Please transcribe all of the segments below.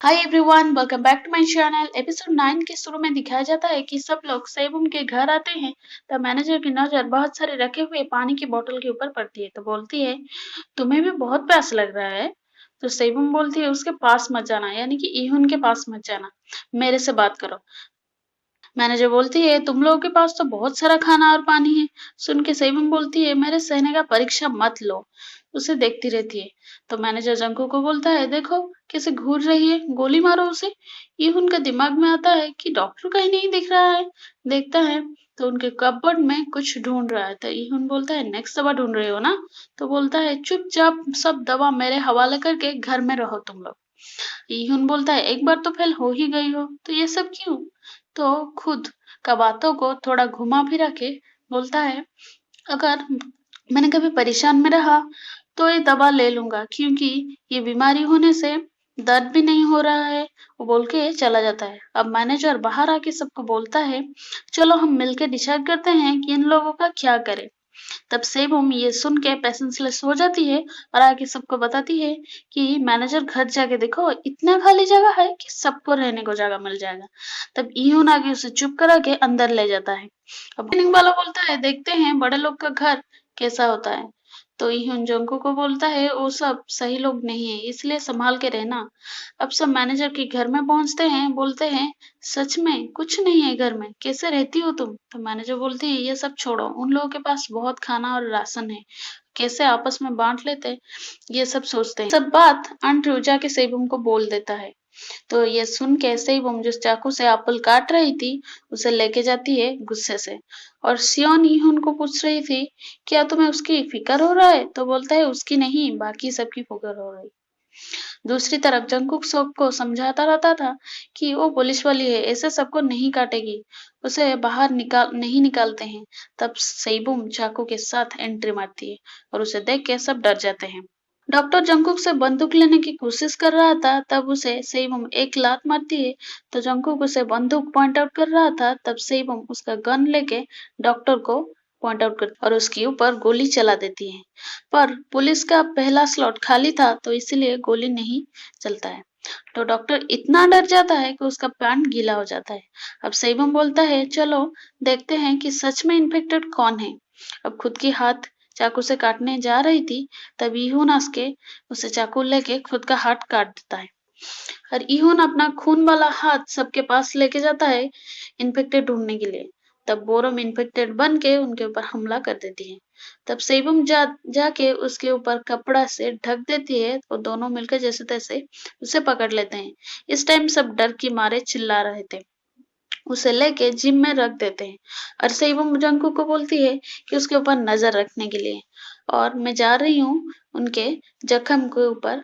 Hi everyone, welcome back to my channel. Episode 9 के शुरू में दिखाया जाता है कि सब लोग सेबुम के घर आते हैं। तब मैनेजर की नजर बहुत सारे रखे हुए पानी की बोतल के ऊपर पड़ती है। तो बोलती है, तुम्हें भी बहुत प्यास लग रहा है। तो सेबुम बोलती है, उसके पास मत जाना, यानी कि इहुन के पास मत जाना, मेरे से बात करो। मैनेजर बोलती है, तुम लोगों के पास तो बहुत सारा खाना और पानी है। सुन के सेबुम बोलती है, मेरे सहने का परीक्षा मत लो। उसे देखती रहती है। तो मैनेजर जंको को बोलता है, देखो कैसे घूर रही है, गोली मारो उसे। ये उनका दिमाग में आता है कि डॉक्टर कहीं नहीं दिख रहा है। देखता है तो उनके कपबोर्ड में कुछ ढूंढ रहा है। तो इहुन बोलता है, नेक्स्ट दवा ढूंढ रहे हो ना? तो बोलता है, चुपचाप सब दवा मेरे हवाले करके घर में रहो तुम लोग। इहुन बोलता है, एक बार तो फेल हो ही गई हो तो ये सब क्यों? तो खुद का बातों को थोड़ा घुमा फिरा के बोलता है, अगर मैंने कभी परेशान में रहा तो ये दवा ले लूंगा, क्योंकि ये बीमारी होने से दर्द भी नहीं हो रहा है। वो बोल के चला जाता है। अब मैनेजर बाहर आके सबको बोलता है, चलो हम मिलकर डिसाइड करते हैं कि इन लोगों का क्या करें। तब सेबुम ये सुन के पैसेंसलेस हो जाती है और आके सबको बताती है कि मैनेजर घर जाके देखो, इतना खाली जगह है कि सबको रहने को जगह मिल जाएगा। तब इहुन आके उसे चुप करा के अंदर ले जाता है। अब क्लीनिंग वाला बोलता है, देखते हैं बड़े लोग का घर कैसा होता है। तो इहुन जोंको को बोलता है, वो सब सही लोग नहीं है, इसलिए संभाल के रहना। अब सब मैनेजर के घर में पहुंचते हैं, बोलते हैं, सच में कुछ नहीं है घर में, कैसे रहती हो तुम? तो मैनेजर बोलती है, ये सब छोड़ो, उन लोगों के पास बहुत खाना और राशन है, कैसे आपस में बांट लेते, ये सब सोचते हैं। सब बात आंट रूजा के सेबुम को बोल देता है। तो ये सुन के सेबुम जिस चाकू से एप्पल काट रही थी उसे लेके जाती है गुस्से से। और सियोन इहुन को पूछ रही थी, क्या तुम्हें उसकी फिक्र हो रहा है? तो बोलता है, उसकी नहीं, बाकी सबकी फिक्र हो रही। दूसरी तरफ जंगकुक सोक को समझाता रहता था कि वो पुलिस वाली है, ऐसे सबको नहीं काटेगी, उसे बाहर नहीं निकालते हैं। तब सेबुम चाकू के साथ एंट्री मारती है और उसे देख के सब डर जाते हैं। डॉक्टर जंगकुक से बंदूक लेने की कोशिश कर रहा था, तब उसे सेबुम एक लात मारती है। तो जंगकुक उसे बंदूक पॉइंट आउट कर रहा था, तब सेबुम उसका गन लेके डॉक्टर को पॉइंट आउट कर और उसके ऊपर गोली चला देती है। पर पुलिस का पहला स्लॉट खाली था, तो इसलिए गोली नहीं चलता है। तो डॉक्टर इतना डर जाता है कि उसका पैंट गीला हो जाता है। अब सेबम बोलता है, चलो देखते हैं कि सच में इन्फेक्टेड कौन है। अब खुद की हाथ चाकू से काटने जा रही थी, तब इहुन हंस के उसे चाकू लेके खुद का हाथ काट देता है। और इहुन अपना खून वाला हाथ सबके पास लेके जाता है इन्फेक्टेड ढूंढने के लिए। तब बोरम इन्फेक्टेड बन के उनके ऊपर हमला कर देती है। तब सेबम जाके उसके ऊपर कपड़ा से ढक देती है और दोनों मिलकर जैसे तैसे उसे पकड़ लेते हैं। इस टाइम सब डर की मारे चिल्ला रहे थे। उसे लेके जिम में रख देते हैं और सेबम जंकू को बोलती है कि उसके ऊपर नजर रखने के लिए, और मैं जा रही हूँ उनके जख्म के ऊपर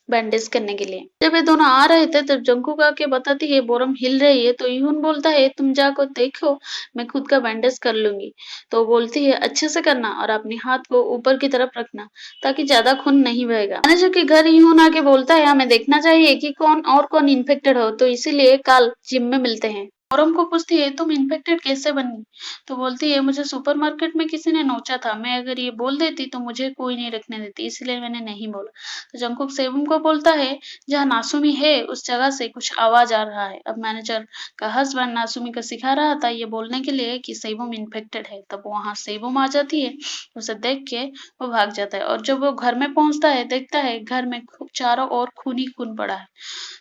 बैंडेज करने के लिए। जब ये दोनों आ रहे थे तब जंकुक आके बताती है, बोरम हिल रही है। तो इहुन बोलता है, तुम जाकर देखो, मैं खुद का बैंडेज कर लूंगी। तो बोलती है, अच्छे से करना और अपने हाथ को ऊपर की तरफ रखना, ताकि ज्यादा खून नहीं बहेगा। मैनेजर के घर इहुन आके बोलता है, हमें देखना चाहिए कि कौन इन्फेक्टेड हो, तो इसीलिए कल जिम में मिलते हैं। बोरम को पूछती है, तुम इन्फेक्टेड कैसे बनी? तो बोलती है, मुझे सुपरमार्केट में किसी ने नोचा था, मैं अगर ये बोल देती तो मुझे कोई नहीं रखने देती, इसलिए मैंने नहीं बोला। तो जंकुक सेबुम को बोलता है, जहाँ नासुमी है उस जगह से कुछ आवाज आ रहा है। अब मैनेजर का हस्बैंड नासुमी को सिखा रहा था ये बोलने के लिए कि सेबुम इन्फेक्टेड है। तब वहां सेबुम आ जाती है, उसे देख के वो भाग जाता है। और जब वो घर में पहुंचता है, देखता है घर में चारों ओर खून ही खून पड़ा है।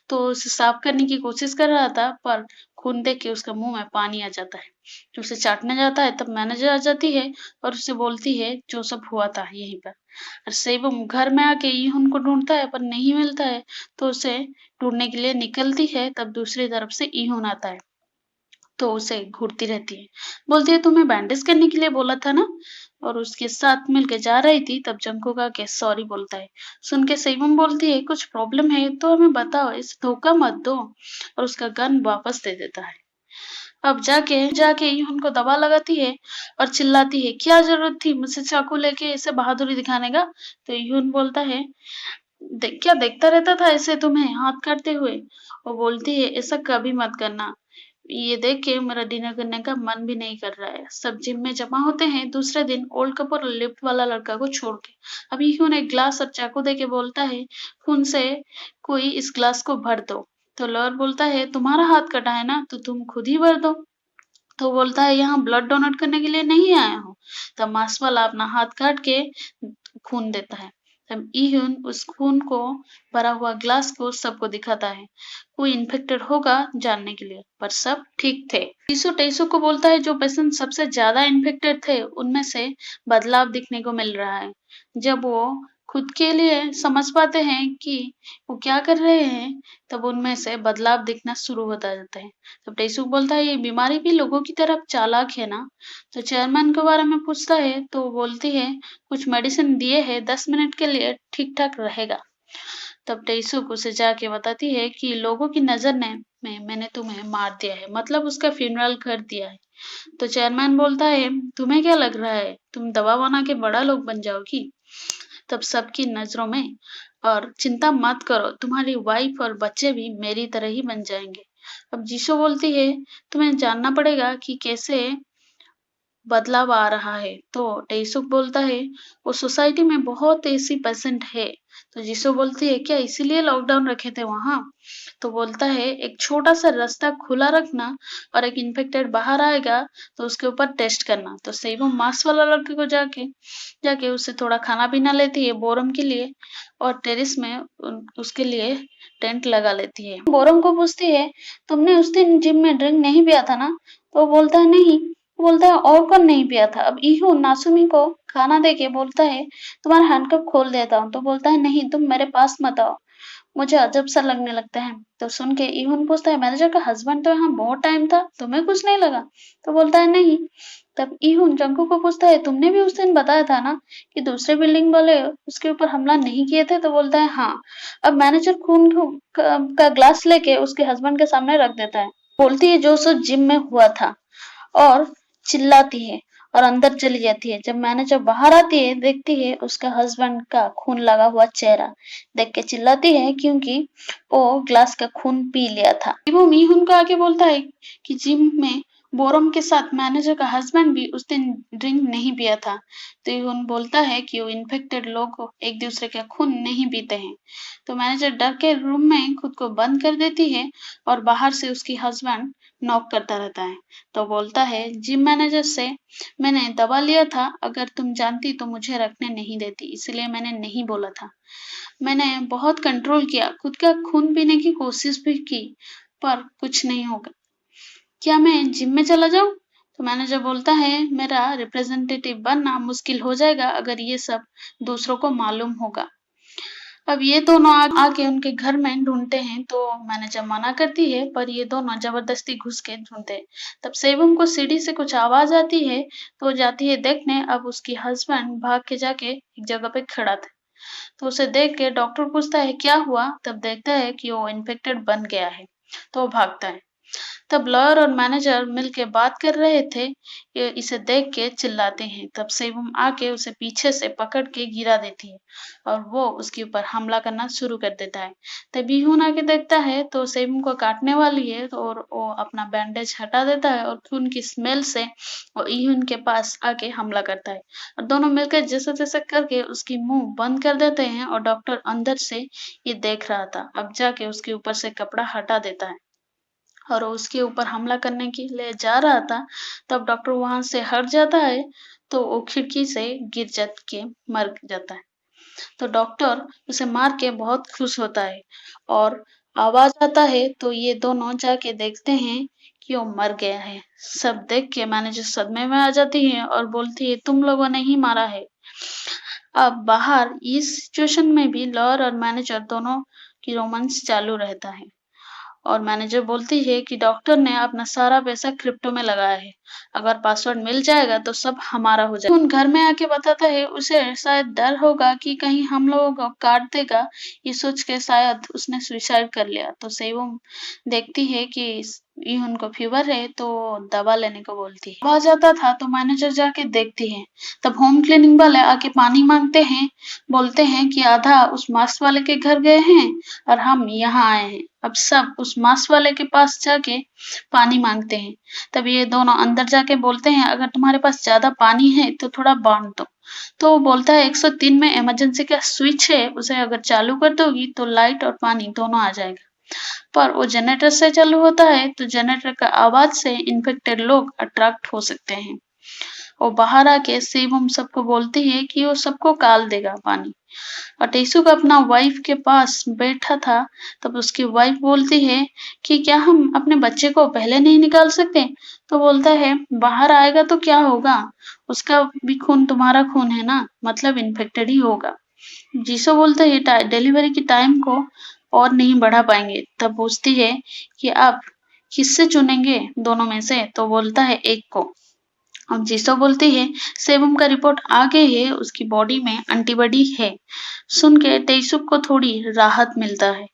तो उसे साफ करने की कोशिश कर रहा था, पर खून देख के उसका मुंह में पानी आ जाता है। जब उसे चाटने जाता है तब मैनेजर आ जाती है और उसे बोलती है जो सब हुआ था यहीं पर। और सेबम घर में आके यून को ढूंढता है पर नहीं मिलता है, तो उसे ढूंढने के लिए निकलती है। तब दूसरी तरफ से ईहुन आता है, तो उसे घूरती रहती है, बोलती है, तुम्हें बैंडेज करने के लिए बोला था ना? और उसके साथ मिलके जा रही थी। तब जंकुका के सॉरी बोलता है। सुन के सेबम बोलती है, कुछ प्रॉब्लम है तो हमें बताओ, इसे धोखा मत दो, और उसका गन वापस दे देता है। अब जाके जाके यून को दवा लगाती है और चिल्लाती है, क्या जरूरत थी मुझसे चाकू लेके इसे बहादुरी दिखाने का? तो यून बोलता है, क्या देखता रहता था ऐसे तुम्हें हाथ काटते हुए? वो बोलती है, ऐसा कभी मत करना, ये देख के मेरा डिनर करने का मन भी नहीं कर रहा है। सब जिम में जमा होते हैं दूसरे दिन ओल्ड कप और लिफ्ट वाला लड़का को छोड़ के। अभी ह्यून एक ग्लास और चाकू दे के बोलता है, खून से कोई इस ग्लास को भर दो। तो लॉयर बोलता है, तुम्हारा हाथ कटा है ना, तो तुम खुद ही भर दो। तो बोलता है, यहाँ ब्लड डोनेट करने के लिए नहीं आया हूँ। तब मांस वाला अपना हाथ काट के खून देता है। तब इहुन उस खून को भरा हुआ ग्लास को सबको दिखाता है, कोई इन्फेक्टेड होगा जानने के लिए, पर सब ठीक थे। टीसू टेसू को बोलता है, जो पेशेंट सबसे ज्यादा इन्फेक्टेड थे उनमें से बदलाव दिखने को मिल रहा है। जब वो खुद के लिए समझ पाते हैं कि वो क्या कर रहे हैं, तब उनमें से बदलाव दिखना शुरू होता जाता है। तब टेसू बोलता है, ये बीमारी भी लोगों की तरफ चालाक है ना। तो चेयरमैन के बारे में पूछता है तो वो बोलती है, कुछ मेडिसिन दिए है, 10 मिनट के लिए ठीक ठाक रहेगा। तब टेसुक उसे जाके बताती है कि लोगों की नजर ने में मैंने तुम्हें मार दिया है, मतलब उसका फ्यूनरल कर दिया है। तो चेयरमैन बोलता है, तुम्हें क्या लग रहा है तुम दवा बना के बड़ा लोग बन जाओगी? तब सबकी नजरों में, और चिंता मत करो, तुम्हारी वाइफ और बच्चे भी मेरी तरह ही बन जाएंगे। अब जीशो बोलती है, तुम्हें जानना पड़ेगा कि कैसे बदलाव आ रहा है। तो टेसुक बोलता है, वो सोसाइटी में बहुत ऐसी पेशेंट है। तो जीसो बोलती है, क्या इसीलिए लॉकडाउन रखे थे वहां? तो बोलता है, एक छोटा सा रास्ता खुला रखना और एक इन्फेक्टेड बाहर आएगा तो उसके ऊपर टेस्ट करना। तो सेबो मास्क वाला लड़के को जाके जाके उससे थोड़ा खाना पीना लेती है बोरम के लिए, और टेरिस में उसके लिए टेंट लगा लेती है। बोरम को पूछती है, तुमने उस दिन जिम में ड्रिंक नहीं पिया था ना? तो वो बोलता है, नहीं। वो बोलता है, और कौन नहीं पिया था? अब इहू नासुमी को खाना दे के बोलता है, तुम्हारा हैंडकप खोल देता हूँ। तो बोलता है, नहीं, तुम मेरे पास मत आओ, मुझे अजब सा लगने लगता है। तो सुन के इहुन पूछता है, मैनेजर का हस्बैंड तो यहाँ बहुत टाइम था, तुम्हें कुछ नहीं लगा? तो बोलता है, नहीं। तब इहुन जंकू को पूछता है, तुमने भी उस दिन बताया था ना कि दूसरे बिल्डिंग वाले उसके ऊपर हमला नहीं किए थे? तो बोलता है, हाँ। अब मैनेजर खून का ग्लास लेके उसके हस्बैंड के सामने रख देता है। बोलती है, जो सब जिम में हुआ था, और चिल्लाती है और अंदर चली जाती है। जब मैनेजर बाहर आती है, देखती है उसका हस्बैंड का खून लगा हुआ चेहरा देख के चिल्लाती है, क्योंकि वो ग्लास का खून पी लिया था। वो मीहुन को आके बोलता है कि जिम में बोरम के साथ मैनेजर का हस्बैंड भी उस दिन ड्रिंक नहीं पिया था। तो यून बोलता है कि वो इन्फेक्टेड लोग एक दूसरे का खून नहीं पीते हैं। तो मैनेजर डर के रूम में खुद को बंद कर देती है और बाहर से उसकी हस्बैंड नॉक करता रहता है। तो बोलता है, जिम मैनेजर से मैंने दवा लिया था, अगर तुम जानती तो मुझे रखने नहीं देती, इसलिए मैंने नहीं बोला था। मैंने बहुत कंट्रोल किया, खुद का खून पीने की कोशिश भी की, पर कुछ नहीं होगा। क्या मैं जिम में चला जाऊं? तो मैनेजर बोलता है, मेरा रिप्रेजेंटेटिव बनना मुश्किल हो जाएगा अगर ये सब दूसरों को मालूम होगा। अब ये दोनों आके उनके घर में ढूंढते हैं, तो मैनेजर मना करती है, पर ये दोनों जबरदस्ती घुस के ढूंढते हैं। तब सेबम को सीढ़ी से कुछ आवाज आती है, तो वो जाती है देखने। अब उसकी हस्बैंड भाग के जाके एक जगह पे खड़ा था। तो उसे देख के डॉक्टर पूछता है, क्या हुआ? तब देखता है कि वो इन्फेक्टेड बन गया है। तो वो भागता है। तब लॉयर और मैनेजर मिलके बात कर रहे थे, इसे देख के चिल्लाते हैं। तब सेबम आके उसे पीछे से पकड़ के गिरा देती है और वो उसके ऊपर हमला करना शुरू कर देता है। तब इहुन आके देखता है तो सेबम को काटने वाली है, तो और वो अपना बैंडेज हटा देता है और खून की स्मेल से वो इहुन के पास आके हमला करता है, और दोनों मिलकर जैसे तैसे करके उसकी मुंह बंद कर देते हैं। और डॉक्टर अंदर से ये देख रहा था, अब जाके उसके ऊपर से कपड़ा हटा देता है और उसके ऊपर हमला करने के लिए जा रहा था। तब डॉक्टर वहां से हट जाता है, तो वो खिड़की से गिर के मर जाता है। तो डॉक्टर उसे मार के बहुत खुश होता है, और आवाज आता है तो ये दोनों जाके देखते हैं कि वो मर गया है। सब देख के मैनेजर सदमे में आ जाती है और बोलती है, तुम लोगों ने ही मारा है। अब बाहर इस सिचुएशन में भी लॉयर और मैनेजर दोनों की रोमांस चालू रहता है, और मैनेजर बोलती है कि डॉक्टर ने अपना सारा पैसा क्रिप्टो में लगाया है, अगर पासवर्ड मिल जाएगा तो सब हमारा हो जाएगा। उन घर में आके बताता है उसे शायद डर होगा कि कहीं हम लोगों को काट देगा, ये सोच के शायद उसने सुसाइड कर लिया। तो सेबम देखती है कि यून को फीवर है तो दवा लेने को बोलती है। आ जाता था तो मैनेजर जाके देखती है। तब होम क्लीनिंग वाले आके पानी मांगते हैं, बोलते हैं कि आधा उस मास्क वाले के घर गए हैं और हम यहाँ आए हैं। अब सब उस मास्क वाले के पास जाके पानी मांगते हैं। तब ये दोनों अंदर जाके बोलते हैं अगर तुम्हारे पास ज्यादा पानी है तो थोड़ा बांट दो। तो वो बोलता है 103 में इमरजेंसी का स्विच है, उसे अगर चालू कर दोगी तो लाइट और पानी दोनों आ जाएगा। पर वो जनरेटर से चालू होता है तो जनरेटर का आवाज से इन्फेक्टेड लोग अट्रैक्ट हो सकते हैं। वो बाहर आके शिवम सबको बोलती है कि वो सबको काल देगा पानी। और टेसुक अपना वाइफ के पास बैठा था, तब उसकी वाइफ बोलती है कि क्या हम अपने बच्चे को पहले नहीं निकाल सकते? तो बोलता है बाहर आएगा तो क्या होगा? उसका भी खून तुम्हारा खून है ना, मतलब इन्फेक्टेड ही होगा। जीसो बोलते है डिलीवरी की टाइम को और नहीं बढ़ा पाएंगे। तब पूछती है कि आप किससे चुनेंगे दोनों में से? तो बोलता है एक को। अब जीसो बोलती है सेबम का रिपोर्ट आ गई है, उसकी बॉडी में एंटीबॉडी है। सुन के तेइसुक को थोड़ी राहत मिलता है।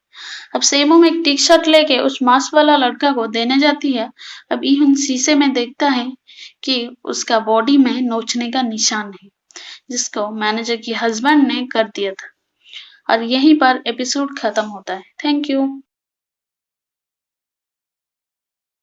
अब सेबम एक टी शर्ट लेके उस मास्क वाला लड़का को देने जाती है। अब इहुन शीशे में देखता है कि उसका बॉडी में नोचने का निशान है, जिसको मैनेजर की हस्बैंड ने कर दिया था। और यहीं पर एपिसोड खत्म होता है। Thank you.